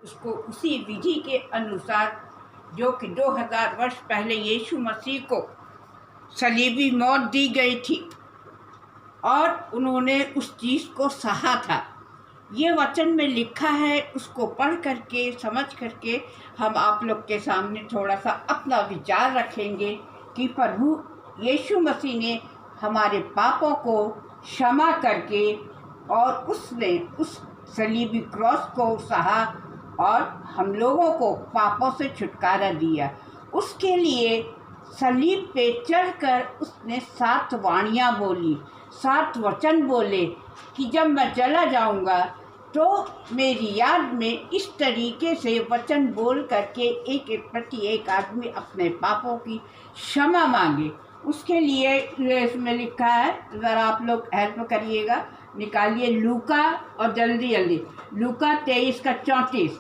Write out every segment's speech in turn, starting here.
उसको उसी विधि के अनुसार जो कि 2000 वर्ष पहले यीशु मसीह को सलीबी मौत दी गई थी और उन्होंने उस चीज़ को सहा था। ये वचन में लिखा है, उसको पढ़ करके समझ करके हम आप लोग के सामने थोड़ा सा अपना विचार रखेंगे कि प्रभु यीशु मसीह ने हमारे पापों को क्षमा करके और उसने उस सलीबी क्रॉस को सहा और हम लोगों को पापों से छुटकारा दिया। उसके लिए सलीब पे चढ़कर उसने 7 वाणियाँ बोली, 7 वचन बोले कि जब मैं चला जाऊंगा तो मेरी याद में इस तरीके से वचन बोल करके एक आदमी अपने पापों की क्षमा मांगे। उसके लिए इसमें लिखा है, ज़रा आप लोग हेल्प करिएगा, निकालिए लूका और जल्दी जल्दी लूका 23 का 34।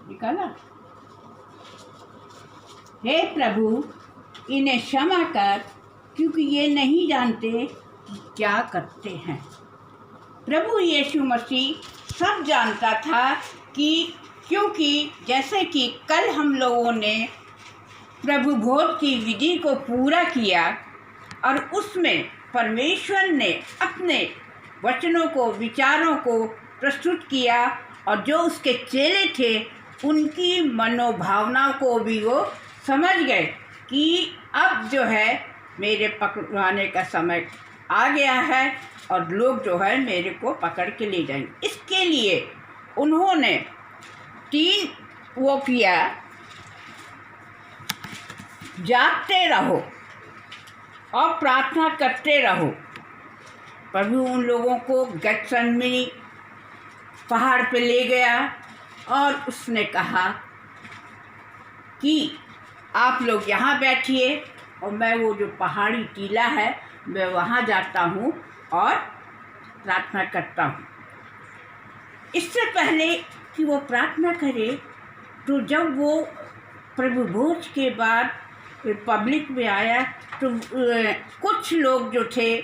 निकाला। हे प्रभु इन्हें क्षमा कर, क्योंकि ये नहीं जानते क्या करते हैं। प्रभु यीशु मसीह सब जानता था कि क्योंकि जैसे कि कल हम लोगों ने प्रभु भोज की विधि को पूरा किया और उसमें परमेश्वर ने अपने वचनों को, विचारों को प्रस्तुत किया और जो उसके चेले थे उनकी मनोभावनाओं को भी वो समझ गए कि अब जो है मेरे पकड़वाने का समय आ गया है और लोग जो है मेरे को पकड़ के ले जाएंगे। इसके लिए उन्होंने 3 वो किया, जागते रहो और प्रार्थना करते रहो। प्रभु उन लोगों को गेत्सेमनी पहाड़ पे ले गया और उसने कहा कि आप लोग यहाँ बैठिए और मैं वो जो पहाड़ी टीला है मैं वहाँ जाता हूँ और प्रार्थना करता हूँ। इससे पहले कि वो प्रार्थना करे तो जब वो प्रभु भोज के बाद पब्लिक में आया तो कुछ लोग जो थे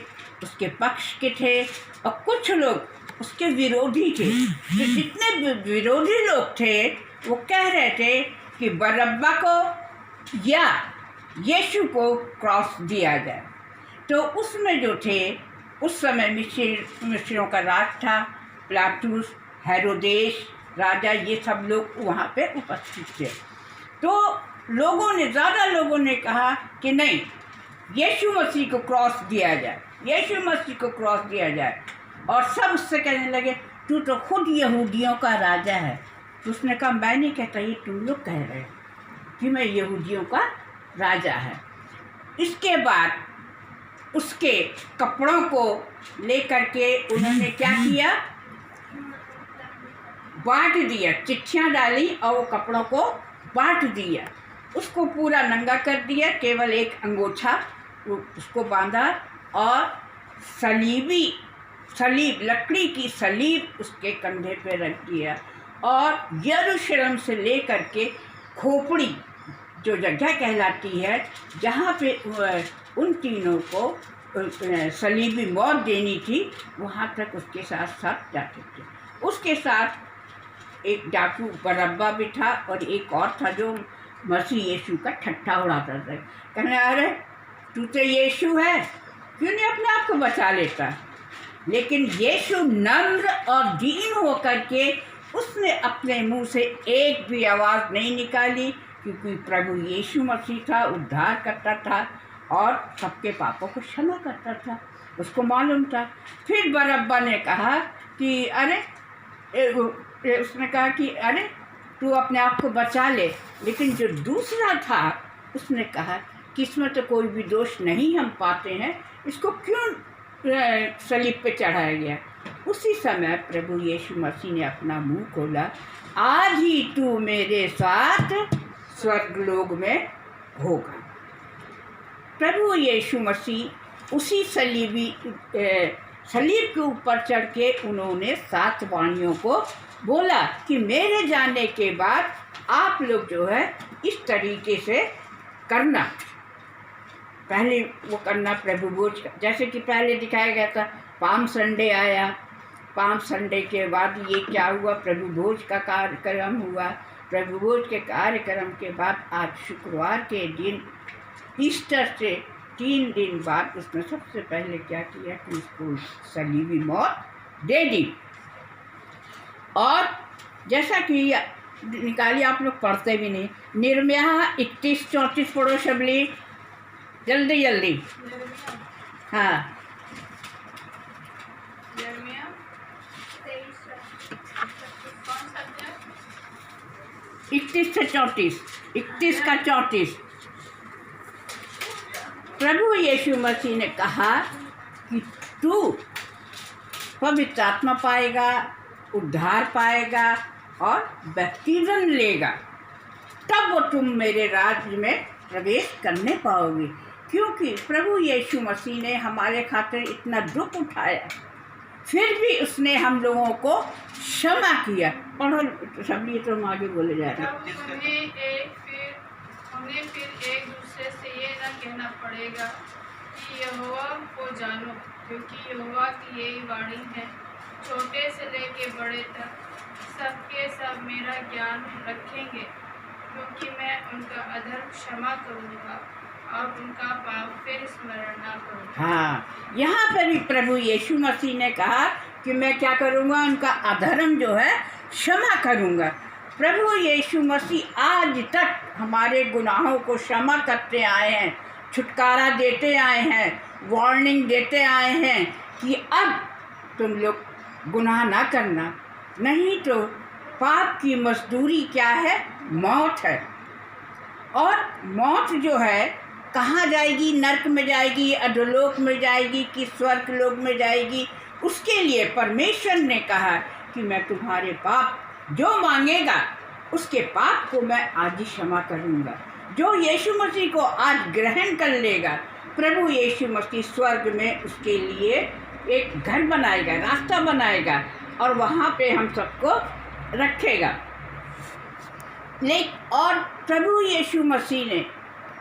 उसके पक्ष के थे और कुछ लोग उसके विरोधी थे। तो जितने विरोधी लोग थे वो कह रहे थे कि बरअब्बा को या यीशु को क्रॉस दिया जाए। तो उसमें जो थे उस समय मिस्रियों का राज था, पिलातुस, हेरोदेस राजा, ये सब लोग वहाँ पे उपस्थित थे। तो ज़्यादा लोगों ने कहा कि नहीं, यीशु मसीह को क्रॉस दिया जाए, यीशु मसीह को क्रॉस दिया जाए। और सब उससे कहने लगे तू तो खुद यहूदियों का राजा है। तो उसने कहा मैं नहीं कहता, ये तुम लोग कह रहे हो कि मैं यहूदियों का राजा है। इसके बाद उसके कपड़ों को लेकर के उन्होंने क्या किया, बांट दिया, चिट्ठियाँ डाली और वो कपड़ों को बांट दिया। उसको पूरा नंगा कर दिया, केवल एक अंगूठा उसको बांधा और सलीब लकड़ी की सलीब उसके कंधे पे रख दिया और यरूशलेम से लेकर के खोपड़ी जो जगह कहलाती है जहाँ पे उन तीनों को सलीबी मौत देनी थी वहाँ तक उसके साथ साथ जाते थे। उसके साथ एक डाकू बरअब्बा भी था और एक और था जो मसीह यीशु का ठट्ठा उड़ाता था, कहने अरे तू तो यीशु है, क्यों नहीं अपने आप को बचा लेता। लेकिन यीशु नम्र और दीन होकर के उसने अपने मुंह से एक भी आवाज़ नहीं निकाली, क्योंकि प्रभु यीशु मसीह था, उद्धार करता था और सबके पापों को क्षमा करता था, उसको मालूम था। फिर बरअब्बा ने कहा कि उसने कहा कि अरे तू अपने आप को बचा ले। लेकिन जो दूसरा था उसने कहा कि इसमें तो कोई भी दोष नहीं हम पाते हैं, इसको क्यों सलीब पे चढ़ाया गया। उसी समय प्रभु यीशु मसीह ने अपना मुंह खोला, आज ही तू मेरे साथ स्वर्गलोक में होगा। प्रभु यीशु मसीह उसी सलीब के ऊपर चढ़ के उन्होंने 7 वाणियों को बोला कि मेरे जाने के बाद आप लोग जो है इस तरीके से करना। पहले वो करना प्रभु भोज का, जैसे कि पहले दिखाया गया था पाम संडे आया, पाम संडे के बाद ये क्या हुआ, प्रभु भोज का कार्यक्रम हुआ। प्रभु भोज के कार्यक्रम के बाद आज शुक्रवार के दिन ईस्टर से 3 दिन बाद उसने सबसे पहले क्या किया कि उसको सलीबी मौत दे दी। और जैसा कि निकालिए, आप लोग पढ़ते भी नहीं, निर्मया 31-34 पढ़ो शबली, जल्दी जल्दी। हाँ 31 से 34, 31 का 34। प्रभु यीशु मसीह ने कहा कि तू पवित्र आत्मा पाएगा, उद्धार पाएगा और बपतिस्म लेगा, तब वो तुम मेरे राज्य में प्रवेश करने पाओगे। क्योंकि प्रभु यीशु मसीह ने हमारे खातिर इतना दुख उठाया, फिर भी उसने हम लोगों को क्षमा किया। पढ़ो सब, ये तो हम आगे बोले जा रहे हैं। हमें फिर एक दूसरे से ये न कहना पड़ेगा कि यहोवा को जानो, क्योंकि यहोवा की यही वाणी है, छोटे से लेके बड़े तक सबके सब मेरा ज्ञान रखेंगे, क्योंकि मैं उनका अधर्म क्षमा करूँगा और उनका पाप फिर स्मरण ना करूँगा। हाँ, यहाँ पर भी प्रभु यीशु मसीह ने कहा कि मैं क्या करूँगा, उनका अधर्म जो है क्षमा करूँगा। प्रभु यीशु मसीह आज तक हमारे गुनाहों को क्षमा करते आए हैं, छुटकारा देते आए हैं, वार्निंग देते आए हैं कि अब तुम लोग गुनाह ना करना, नहीं तो पाप की मजदूरी क्या है, मौत है। और मौत जो है कहाँ जाएगी, नरक में जाएगी, अधोलोक में जाएगी कि स्वर्ग लोक में जाएगी। उसके लिए परमेश्वर ने कहा कि मैं तुम्हारे पाप जो मांगेगा उसके पाप को मैं आज ही क्षमा करूँगा। जो यीशु मसीह को आज ग्रहण कर लेगा, प्रभु यीशु मसीह स्वर्ग में उसके लिए एक घर बनाएगा, रास्ता बनाएगा और वहाँ पे हम सबको रखेगा। और प्रभु यीशु मसीह ने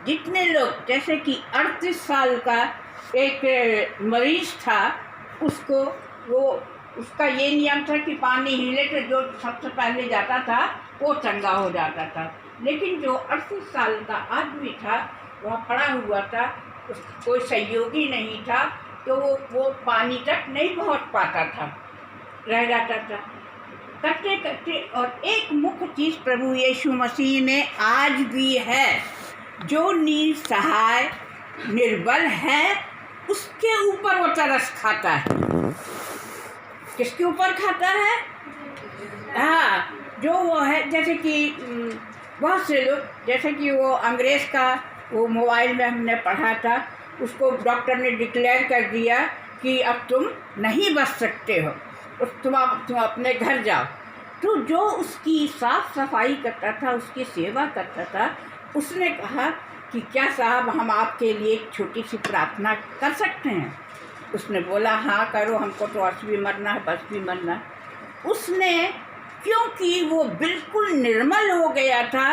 जितने लोग, जैसे कि 38 साल का एक मरीज था, उसको उसका ये नियम था कि पानी हिले तो जो सबसे पहले जाता था वो चंगा हो जाता था। लेकिन जो 38 साल का आदमी था वह पड़ा हुआ था, कोई सहयोगी नहीं था, तो वो पानी तक नहीं पहुंच पाता था, रह जाता था करते करते। और एक मुख्य चीज़ प्रभु यीशु मसीह ने आज भी है, जो निसहाय निर्बल है उसके ऊपर वो तरस खाता है। किसके ऊपर खाता है? हाँ, जो वो है, जैसे कि बहुत से लोग, जैसे कि वो अंग्रेज़ का वो मोबाइल में हमने पढ़ा था, उसको डॉक्टर ने डिक्लेयर कर दिया कि अब तुम नहीं बच सकते हो, तुम अपने घर जाओ। तो जो उसकी साफ सफाई करता था, उसकी सेवा करता था, उसने कहा कि क्या साहब हम आपके लिए एक छोटी सी प्रार्थना कर सकते हैं? उसने बोला हाँ करो, हमको तो अर्श भी मरना है, बस भी मरना है। उसने, क्योंकि वो बिल्कुल निर्मल हो गया था,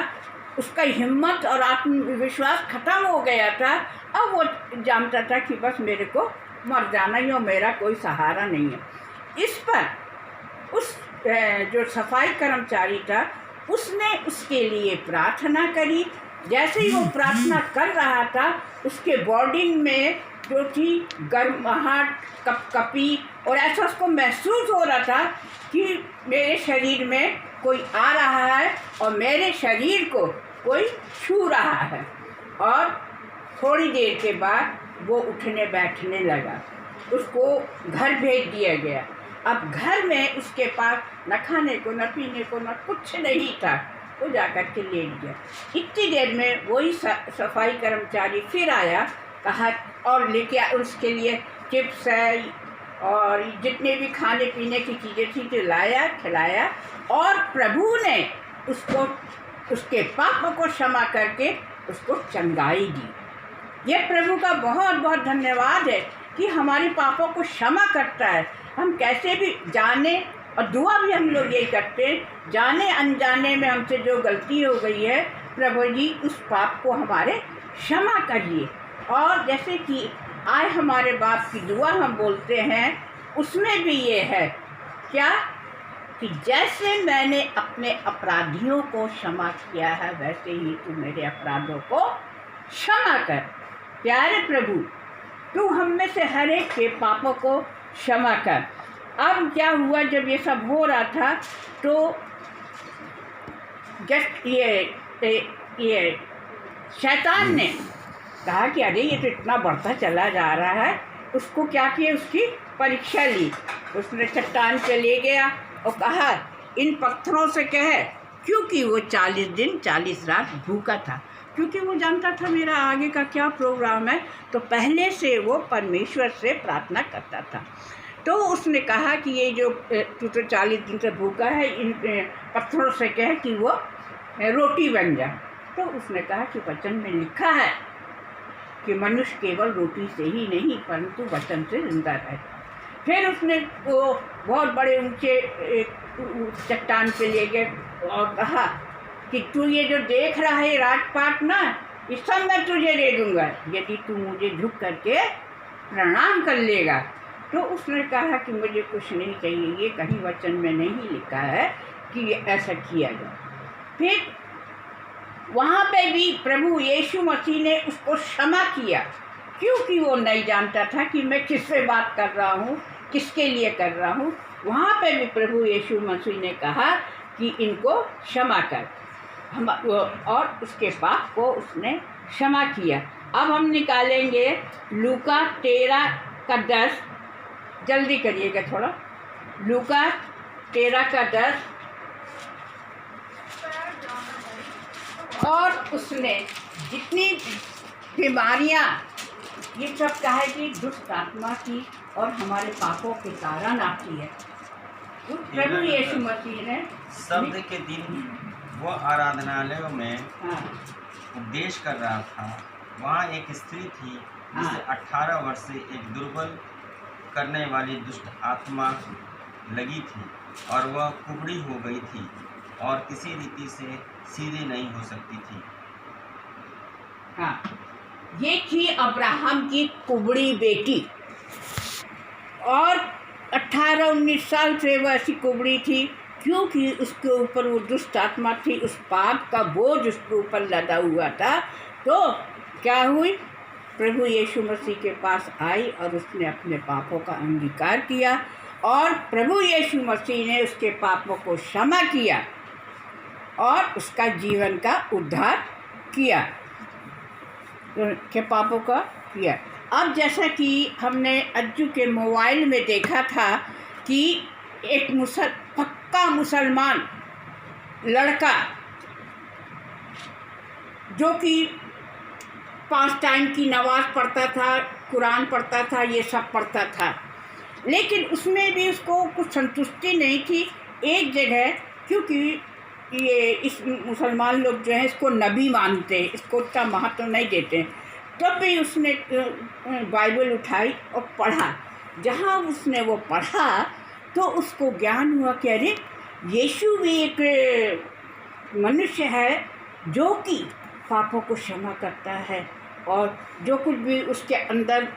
उसका हिम्मत और आत्मविश्वास ख़त्म हो गया था, अब वो जानता था कि बस मेरे को मर जाना ही और मेरा कोई सहारा नहीं है। इस पर उस जो सफाई कर्मचारी था उसने उसके लिए प्रार्थना करी। जैसे ही वो प्रार्थना कर रहा था, उसके बॉडी में जो थी गर्माहट, कपकपी, और ऐसा उसको महसूस हो रहा था कि मेरे शरीर में कोई आ रहा है और मेरे शरीर को कोई छू रहा है। और थोड़ी देर के बाद वो उठने बैठने लगा। उसको घर भेज दिया गया। अब घर में उसके पास न खाने को, न पीने को, न कुछ नहीं था। वो जाकर के लेट गया। इतनी देर में वही सफाई कर्मचारी फिर आया, कहा और लेके उसके लिए चिप्स है और जितने भी खाने पीने की चीज़ें थी तो लाया, खिलाया, और प्रभु ने उसको उसके पापों को क्षमा करके उसको चंगाई दी। ये प्रभु का बहुत बहुत धन्यवाद है कि हमारे पापों को क्षमा करता है। हम कैसे भी जाने और दुआ भी हम लोग यही करते हैं, जाने अनजाने में हमसे जो गलती हो गई है प्रभु जी उस पाप को हमारे क्षमा करिए। और जैसे कि आए हमारे बाप की दुआ हम बोलते हैं, उसमें भी ये है क्या कि जैसे मैंने अपने अपराधियों को क्षमा किया है वैसे ही तू मेरे अपराधों को क्षमा कर। प्यारे प्रभु, तू हम में से हर एक के पापों को क्षमा कर। अब क्या हुआ, जब ये सब हो रहा था तो जस्ट ये शैतान ने कहा कि अरे ये तो इतना बढ़ता चला जा रहा है। उसको क्या किया, उसकी परीक्षा ली। उसने चट्टान पे ले गया और कहा इन पत्थरों से कहे, क्योंकि वो 40 दिन 40 रात भूखा था, क्योंकि वो जानता था मेरा आगे का क्या प्रोग्राम है, तो पहले से वो परमेश्वर से प्रार्थना करता था। तो उसने कहा कि ये जो तू तो 40 दिन से भूखा है, इन पत्थरों से कहे कि वो रोटी बन जाए। तो उसने कहा कि वचन में लिखा है कि मनुष्य केवल रोटी से ही नहीं परंतु वचन से जिंदा रहता। फिर उसने वो बहुत बड़े ऊंचे चट्टान पे ले गए और कहा कि तू ये जो देख रहा है राजपाट ना, इस सब मैं तुझे दे दूंगा यदि तू मुझे झुक करके प्रणाम कर लेगा। तो उसने कहा कि मुझे कुछ नहीं चाहिए, ये कहीं वचन में नहीं लिखा है कि ऐसा किया जाए। फिर वहाँ पे भी प्रभु यीशु मसीह ने उसको क्षमा किया, क्योंकि वो नहीं जानता था कि मैं किससे बात कर रहा हूँ, किसके लिए कर रहा हूँ। वहाँ पे भी प्रभु यीशु मसीह ने कहा कि इनको क्षमा कर, और उसके पाप को उसने क्षमा किया। अब हम निकालेंगे लूका 13:10, जल्दी करिएगा थोड़ा। लूका 13:10। और उसने जितनी बीमारियां, ये सब कहा कि दुष्ट आत्मा की और हमारे पापों के कारण आती है। उस प्रभु यीशु मसीह ने शब्द के दिन वो आराधनालयों में उपदेश कर रहा था। वहाँ एक स्त्री थी जिसे 18 वर्ष से एक दुर्बल करने वाली दुष्ट आत्मा लगी थी और वह कुबड़ी हो गई थी और किसी रीति से सीधी नहीं हो सकती थी। हाँ, ये थी अब्राहम की कुबड़ी बेटी और 18-19 साल से वह ऐसी कुबड़ी थी, क्योंकि उसके ऊपर वो दुष्ट आत्मा थी, उस पाप का बोझ उसके ऊपर लदा हुआ था। तो क्या हुई, प्रभु यीशु मसीह के पास आई और उसने अपने पापों का अंगीकार किया और प्रभु यीशु मसीह ने उसके पापों को क्षमा किया और उसका जीवन का उद्धार किया, के पापों का किया। अब जैसा कि हमने अज्जू के मोबाइल में देखा था कि एक पक्का मुसलमान लड़का जो कि 5 टाइम की नमाज़ पढ़ता था, कुरान पढ़ता था, ये सब पढ़ता था, लेकिन उसमें भी उसको कुछ संतुष्टि नहीं थी एक जगह, क्योंकि ये इस मुसलमान लोग जो हैं इसको नबी मानते हैं, इसको उतना महत्व नहीं देते। तब भी उसने बाइबल उठाई और पढ़ा। जहाँ उसने वो पढ़ा तो उसको ज्ञान हुआ कि अरे यीशु भी एक मनुष्य है जो कि पापों को क्षमा करता है, और जो कुछ भी उसके अंदर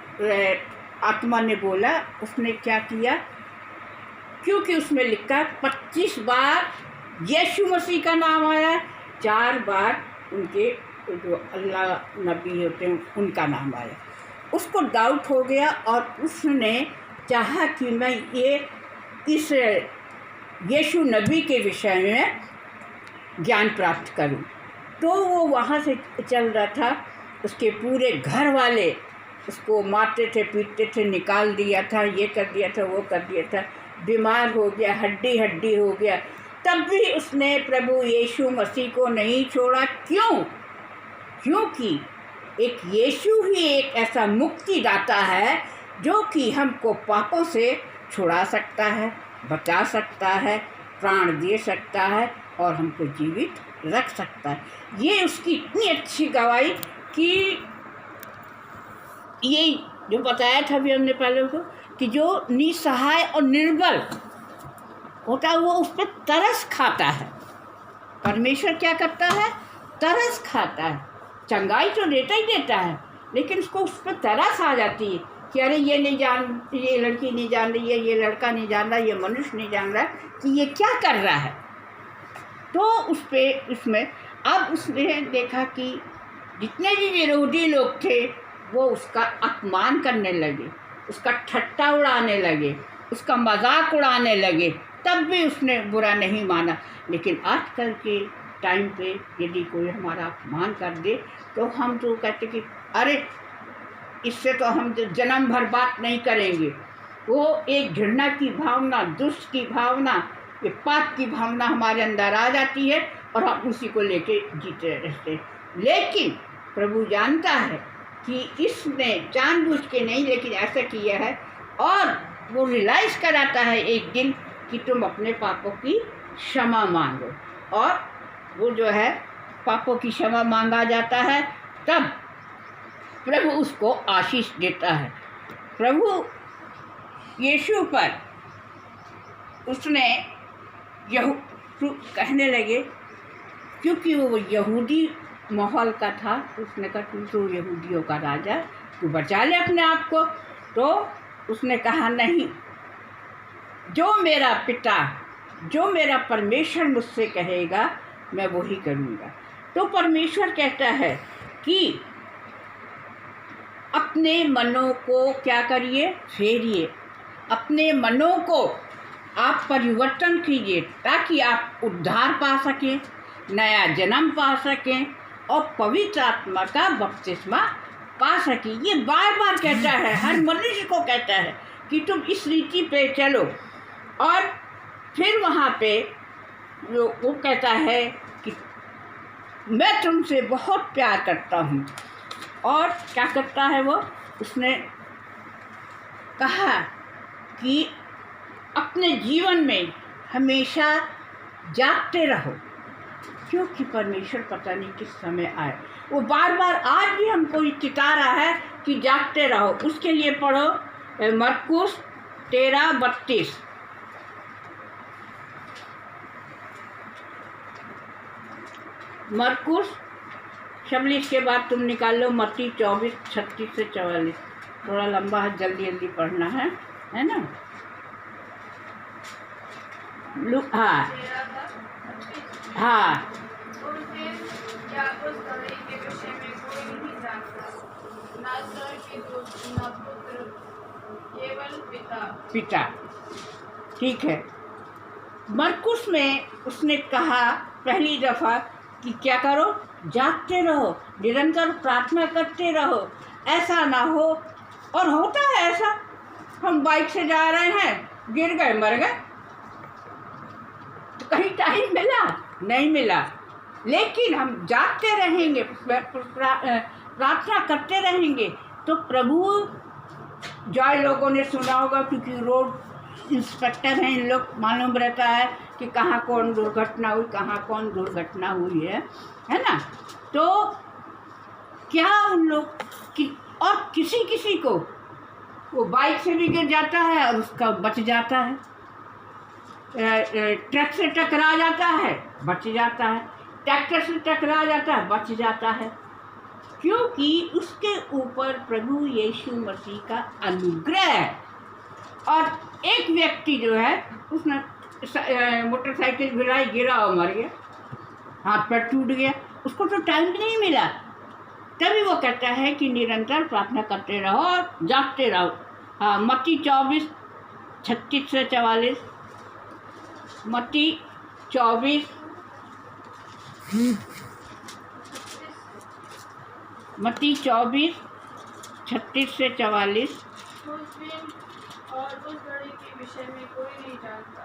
आत्मा ने बोला उसने क्या किया, क्योंकि उसमें लिखा 25 बार यीशु मसीह का नाम आया, 4 बार उनके जो अल्लाह नबी होते हैं उनका नाम आया। उसको डाउट हो गया और उसने चाहा कि मैं इस यीशु नबी के विषय में ज्ञान प्राप्त करूं। तो वो वहाँ से चल रहा था, उसके पूरे घर वाले उसको मारते थे, पीटते थे, निकाल दिया था, ये कर दिया था, वो कर दिया था, बीमार हो गया, हड्डी हड्डी हो गया। तब भी उसने प्रभु यीशु मसीह को नहीं छोड़ा। क्यों? क्योंकि एक यीशु ही एक ऐसा मुक्तिदाता है जो कि हमको पापों से छुड़ा सकता है, बचा सकता है, प्राण दे सकता है और हमको जीवित रख सकता है। ये उसकी इतनी अच्छी गवाही कि ये जो बताया था अभी हमने पहले को कि जो निसहाय और निर्बल होता है वो उस पर तरस खाता है। परमेश्वर क्या करता है? तरस खाता है। चंगाई तो देता ही देता है, लेकिन उसको उस पर तरस आ जाती है कि अरे ये नहीं जान, ये लड़की नहीं जान रही है, ये लड़का नहीं जान रहा, ये मनुष्य नहीं जान रहा कि ये क्या कर रहा है। तो उस पर उसमें अब उसने देखा कि जितने भी विरोधी लोग थे वो उसका अपमान करने लगे, उसका ठट्टा उड़ाने लगे, उसका मजाक उड़ाने लगे, तब भी उसने बुरा नहीं माना। लेकिन आजकल के टाइम पे यदि कोई हमारा अपमान कर दे तो हम तो कहते कि अरे इससे तो हम जन्म भर बात नहीं करेंगे। वो एक घृणा की भावना, दुष्ट की भावना, ये पाप की भावना हमारे अंदर आ जाती है और हम उसी को लेके जीते रहते हैं। लेकिन प्रभु जानता है कि इसने जानबूझ के नहीं, लेकिन ऐसा किया है, और वो रियलाइज़ कराता है एक दिन कि तुम अपने पापों की क्षमा मांगो, और वो जो है पापों की क्षमा मांगा जाता है, तब प्रभु उसको आशीष देता है। प्रभु यीशु पर उसने कहने लगे, क्योंकि वो यहूदी माहौल का था, उसने कहा तू तो यहूदियों का राजा, तू बचा ले अपने आप को। तो उसने कहा नहीं, जो मेरा पिता, जो मेरा परमेश्वर मुझसे कहेगा मैं वही करूँगा। तो परमेश्वर कहता है कि अपने मनों को क्या करिए, फेरिए, अपने मनों को आप परिवर्तन कीजिए ताकि आप उद्धार पा सकें, नया जन्म पा सकें और पवित्र आत्मा का बपतिस्मा पा सकें। ये बार बार कहता है, हर मनुष्य को कहता है कि तुम इस रीति पे चलो। और फिर वहाँ पे वो कहता है कि मैं तुमसे बहुत प्यार करता हूँ। और क्या करता है वो, उसने कहा कि अपने जीवन में हमेशा जागते रहो, क्योंकि परमेश्वर पता नहीं किस समय आए। वो बार बार आज भी हमको चिता रहा है कि जागते रहो। उसके लिए पढ़ो मरकुस 13:32। मरकुस 46 के बाद तुम निकाल लो मत्ती 24:36 से 44। थोड़ा लंबा है, जल्दी जल्दी पढ़ना है ना। हाँ हाँ, पिता, ठीक है। मरकुस में उसने कहा पहली दफ़ा कि क्या करो, जागते रहो, निरंतर प्रार्थना करते रहो, ऐसा ना हो। और होता है ऐसा, हम बाइक से जा रहे हैं, गिर गए, मर गए, तो कहीं टाइम मिला नहीं मिला। लेकिन हम जागते रहेंगे, प्रार्थना करते रहेंगे, तो प्रभु, जो लोगों ने सुना होगा क्योंकि रोड इंस्पेक्टर हैं इन लोग, मालूम रहता है कि कहाँ कौन दुर्घटना हुई, कहाँ कौन दुर्घटना हुई है ना। तो क्या उन लोग कि और किसी को वो बाइक से भी गिर जाता है और उसका बच जाता है, ट्रक से टकरा जाता है बच जाता है, ट्रैक्टर से टकरा जाता है बच जाता है, क्योंकि उसके ऊपर प्रभु यीशु मसीह का अनुग्रह है। और एक व्यक्ति जो है उसने मोटरसाइकिल भिड़ाई, गिरा और मर गया, हाथ पैर टूट गया, उसको तो टाइम भी नहीं मिला। तभी वो कहता है कि निरंतर प्रार्थना करते रहो और जागते रहो। हाँ, मत्ती 24:36 से 44। मत्ती 24 मत्ती 24:36 से 44। और उस घड़ी के विषय में कोई नहीं जानता,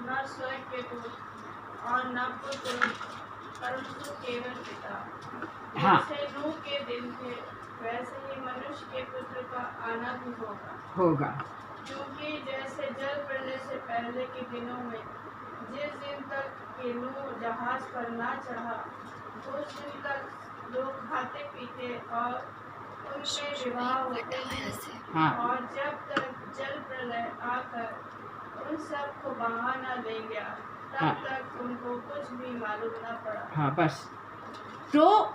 न स्वर्ग के दूत और न पुत्र, परंतु केवल पिता। हाँ। जैसे नूह के दिन थे वैसे ही मनुष्य के पुत्र का आना भी होगा। क्योंकि जैसे जल पड़ने से पहले के दिनों में जिस दिन तक कि नूह जहाज पर ना चढ़ा, उस दिन तक लोग खाते पीते और उनके विवाह होते थे। हाँ। और जब तक जल प्रलय आकर उन सब को बहाना ले गया। तब हाँ। तक उनको कुछ भी मालूम न पड़ा। हाँ बस। तो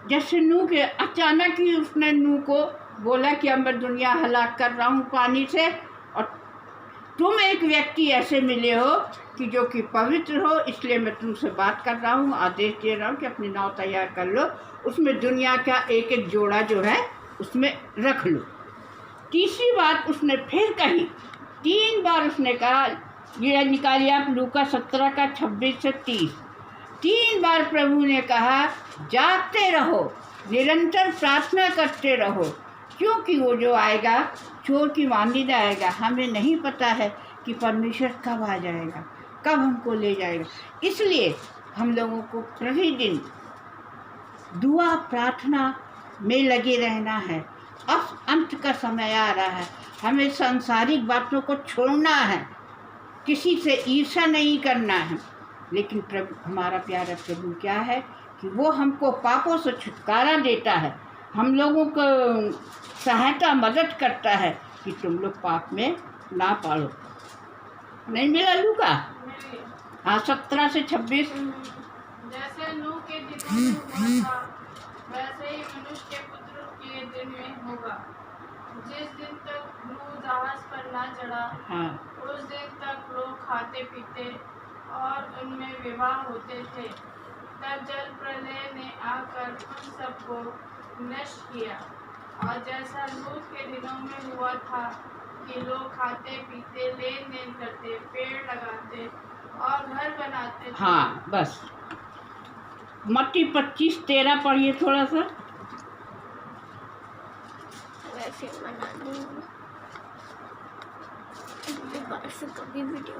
जैसे नूह के अचानक ही उसने नूह को बोला कि अब मैं दुनिया हलाक कर रहा हूँ पानी से, और तुम एक व्यक्ति ऐसे मिले हो कि जो कि पवित्र हो, इसलिए मैं तुमसे बात कर रहा हूँ, आदेश दे रहा हूँ कि अपनी नाव तैयार कर लो, उसमें दुनिया का एक एक जोड़ा जो है उसमें रख लो। तीसरी बात उसने फिर कही, 3 बार उसने कहा, ये निकालिए आप लूका 17 का 26 से 30। 3 बार प्रभु ने कहा जागते रहो, निरंतर प्रार्थना करते रहो, क्योंकि वो जो आएगा चोर की मांदी आएगा। हमें नहीं पता है कि परमेश्वर कब आ जाएगा, कब हमको ले जाएगा। इसलिए हम लोगों को प्रतिदिन दुआ प्रार्थना में लगे रहना है। अब अंत का समय आ रहा है, हमें सांसारिक बातों को छोड़ना है, किसी से ईर्ष्या नहीं करना है। लेकिन प्रभु, हमारा प्यारा प्रभु क्या है कि वो हमको पापों से छुटकारा देता है, हम लोगों को सहायता मदद करता है कि तुम लोग पाप में ना पड़ो। नहीं मिला लूका? मिली। हाँ 17 से 26। जैसे नूह के दिनों में हुआ था, वैसे ही मनुष्य के पुत्र के दिन में होगा। जिस दिन तक नूह जहाज पर ना चढ़ा, हाँ उस दिन तक लोग खाते पीते और उनमें विवाह होते थे। तब जल प्रलय ने आकर उन सबको नष्ट किया। और जैसा लूत के दिनों में हुआ था कि लोग खाते पीते, लेन देन करते, पेड़ लगाते और घर बनाते थे। हाँ बस। मत्ती 25:13 पढ़िए थोड़ा सा। वैसे बना दूँगी दोबारा से कभी वीडियो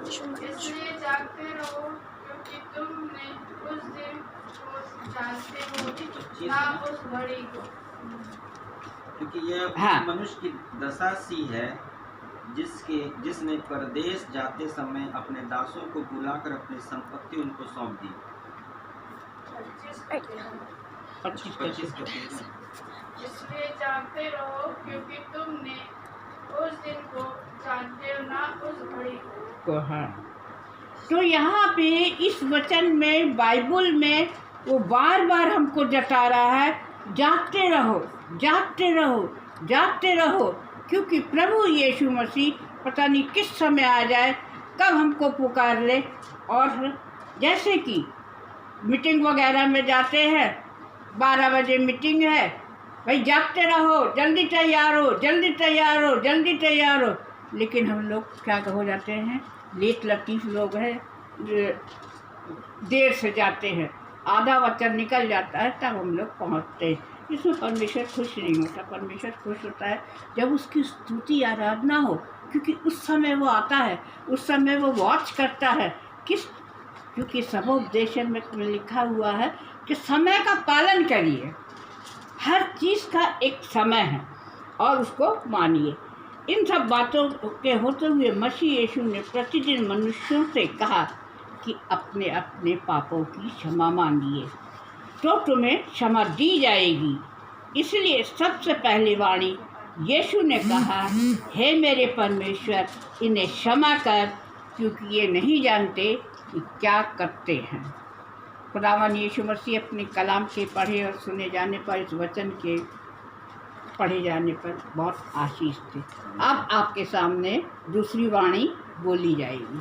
इसलिए जागते रहो, क्योंकि तुमने उस दिन को जानते हो ना उस घड़ी को। क्योंकि यह हाँ। मनुष्य की दशा सी है जिसने परदेश जाते समय अपने दासों को बुलाकर अपनी संपत्ति उनको सौंप दी। 25 इसलिए जागते रहो, क्योंकि तुमने उस दिन को जानते हो ना उस घड़ी को। हाँ, तो यहाँ पे इस वचन में, बाइबल में वो बार बार हमको जता रहा है, जागते रहो, जागते रहो, जागते रहो, क्योंकि प्रभु यीशु मसीह पता नहीं किस समय आ जाए, कब हमको पुकार ले। और जैसे कि मीटिंग वगैरह में जाते हैं, 12 बजे मीटिंग है, भाई जागते रहो, जल्दी तैयार हो, जल्दी तैयार हो, जल्दी तैयार हो। लेकिन हम लोग क्या हो जाते हैं, लेट लतीफ़ लोग हैं, देर से जाते हैं, आधा वचन निकल जाता है तब हम लोग पहुँचते हैं। इसमें परमेश्वर खुश नहीं होता। परमेश्वर खुश होता है जब उसकी स्तुति आराधना हो, क्योंकि उस समय वो आता है, उस समय वो वॉच करता है। क्योंकि सबोपदेशन में लिखा हुआ है कि समय का पालन करिए, हर चीज़ का एक समय है और उसको मानिए। इन सब बातों के होते हुए मसीह यीशु ने प्रतिदिन मनुष्यों से कहा कि अपने अपने पापों की क्षमा मांगिए तो तुम्हें क्षमा दी जाएगी। इसलिए सबसे पहली वाणी यीशु ने कहा, हे मेरे परमेश्वर, इन्हें क्षमा कर, क्योंकि ये नहीं जानते कि क्या करते हैं। खुदावन यीशु मसीह अपने कलाम के पढ़े और सुने जाने पर, इस वचन के पढ़े जाने पर बहुत आशीष थे। अब आपके सामने दूसरी वाणी बोली जाएगी।